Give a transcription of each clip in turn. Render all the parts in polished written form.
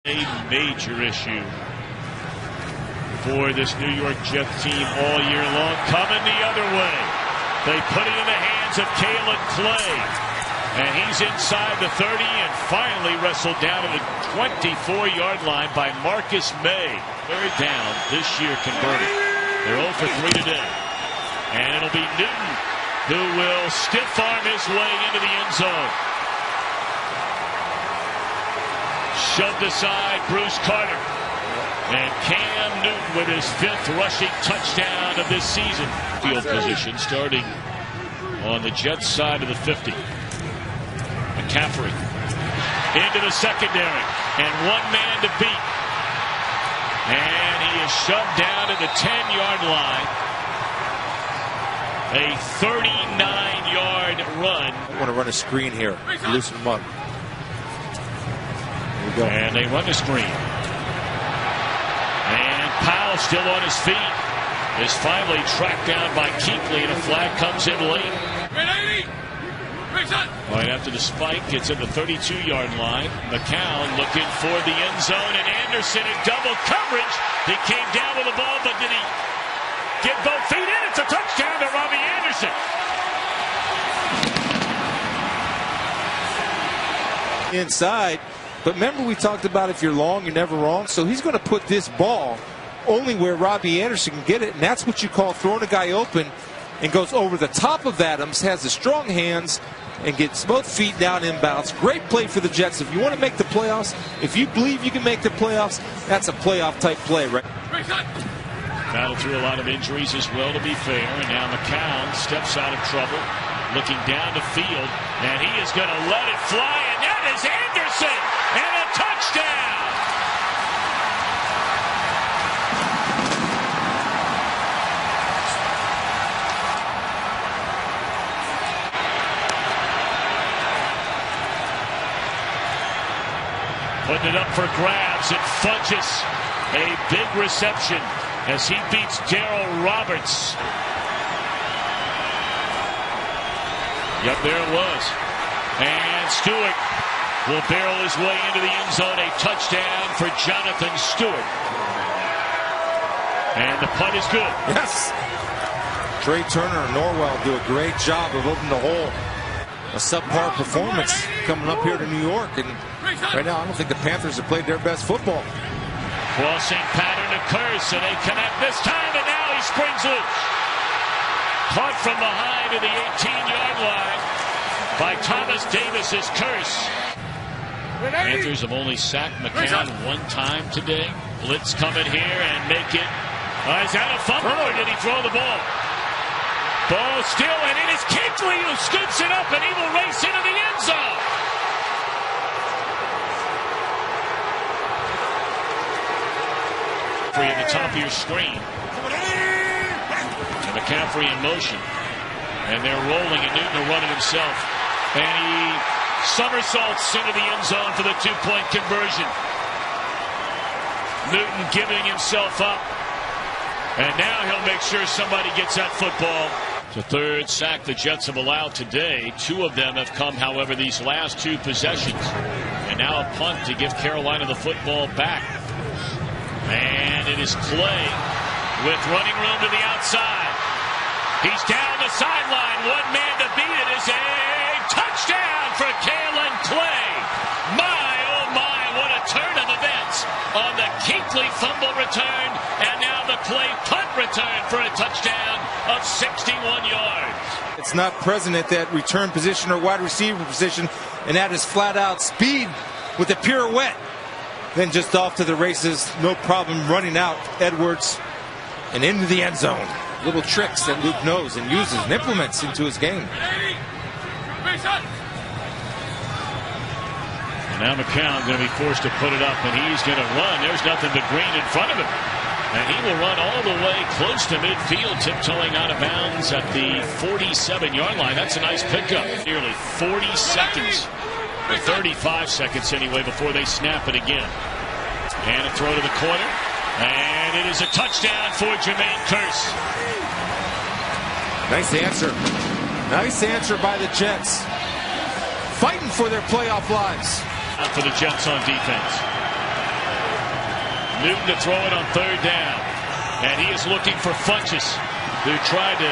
A major issue for this New York Jets team all year long. Coming the other way. They put it in the hands of Kalen Clay. And he's inside the 30 and finally wrestled down to the 24-yard line by Marcus May. Third down this year converted. They're 0 for 3 today. And it'll be Newton who will stiff arm his way into the end zone. Shoved aside Bruce Carter. And Cam Newton with his 5th rushing touchdown of this season. Field position starting on the Jets side of the 50. McCaffrey into the secondary. And one man to beat. And he is shoved down to the 10-yard line. A 39-yard run. I want to run a screen here. Loosen him up. And they run the screen. And Powell, still on his feet, is finally tracked down by Kuechly, and a flag comes in late. Right after the spike, gets in the 32-yard line. McCown looking for the end zone, and Anderson in double coverage. He came down with the ball, but did he get both feet in? It's a touchdown to Robbie Anderson. Inside. But remember, we talked about if you're long, you're never wrong. So he's going to put this ball only where Robbie Anderson can get it. And that's what you call throwing a guy open, and goes over the top of Adams, has the strong hands, and gets both feet down inbounds. Great play for the Jets. If you want to make the playoffs, if you believe you can make the playoffs, that's a playoff-type play, right? Battled through a lot of injuries as well, to be fair. And now McCown steps out of trouble, looking down the field, and he is going to let it fly, and that is Anderson, and a touchdown! Putting it up for grabs, and Funches, a big reception as he beats Darryl Roberts. Yep, there it was. And Stewart will barrel his way into the end zone. A touchdown for Jonathan Stewart. And the punt is good. Yes. Trey Turner and Norwell do a great job of opening the hole. A subpar performance coming up here to New York. And right now, I don't think the Panthers have played their best football. Crossing pattern occurs, and they connect this time, and now he springs loose. Caught from behind to the 18-yard line by Thomas Davis's Curse. Panthers have only sacked McCown one time today. Blitz coming here and make it. Is that a fumble, or did he throw the ball? Ball still, and it is Kuechly who scoops it up, and he will race into the end zone. At the top of your screen. And McCaffrey in motion. And they're rolling, and Newton will run it himself. And he somersaults into the end zone for the 2-point conversion. Newton giving himself up. And now he'll make sure somebody gets that football. The third sack the Jets have allowed today. 2 of them have come, however, these last 2 possessions. And now a punt to give Carolina the football back. And it is Clay with running room to the outside. He's down the sideline. One man to beat it is a touchdown for Kalen Clay. My, oh my, what a turn of events on the Kuechly fumble return. And now the Clay punt return for a touchdown of 61 yards. It's not present at that return position or wide receiver position, and that is flat-out speed with a pirouette. Then just off to the races, no problem running out Edwards and into the end zone. Little tricks that Luke knows and uses and implements into his game. And now McCown going to be forced to put it up, and he's going to run. There's nothing but green in front of him. And he will run all the way close to midfield, tiptoeing out of bounds at the 47-yard line. That's a nice pickup. Nearly 40 seconds. Or 35 seconds anyway before they snap it again. And a throw to the corner. And it is a touchdown for Jermaine Kearse. Nice answer. Nice answer by the Jets. Fighting for their playoff lives. Out for the Jets on defense. Newton to throw it on 3rd down. And he is looking for Funchess, who tried to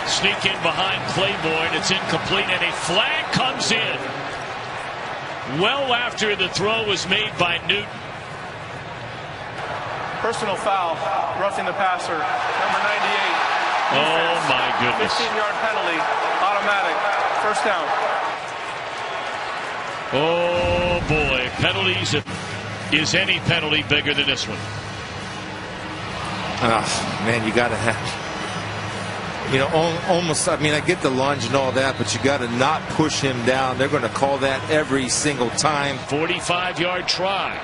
sneak in behind Claiborne. It's incomplete, and a flag comes in well after the throw was made by Newton. Personal foul, roughing the passer, number 98. Oh, my goodness. 15-yard penalty, automatic, 1st down. Oh, boy. Penalties. Is any penalty bigger than this one? Oh, man, you got to have, you know, almost, I mean, I get the lunge and all that, but you got to not push him down. They're going to call that every single time. 45-yard try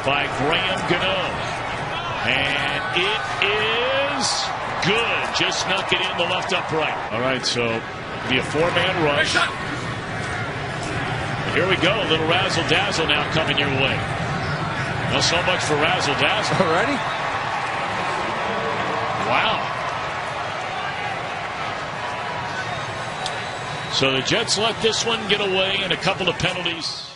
by Graham Gano. And it is good. Just snuck it in the left upright. All right, so be a 4-man rush. Here we go. A little razzle-dazzle now coming your way. Not so much for razzle-dazzle. Already? Wow. So the Jets let this one get away and a couple of penalties.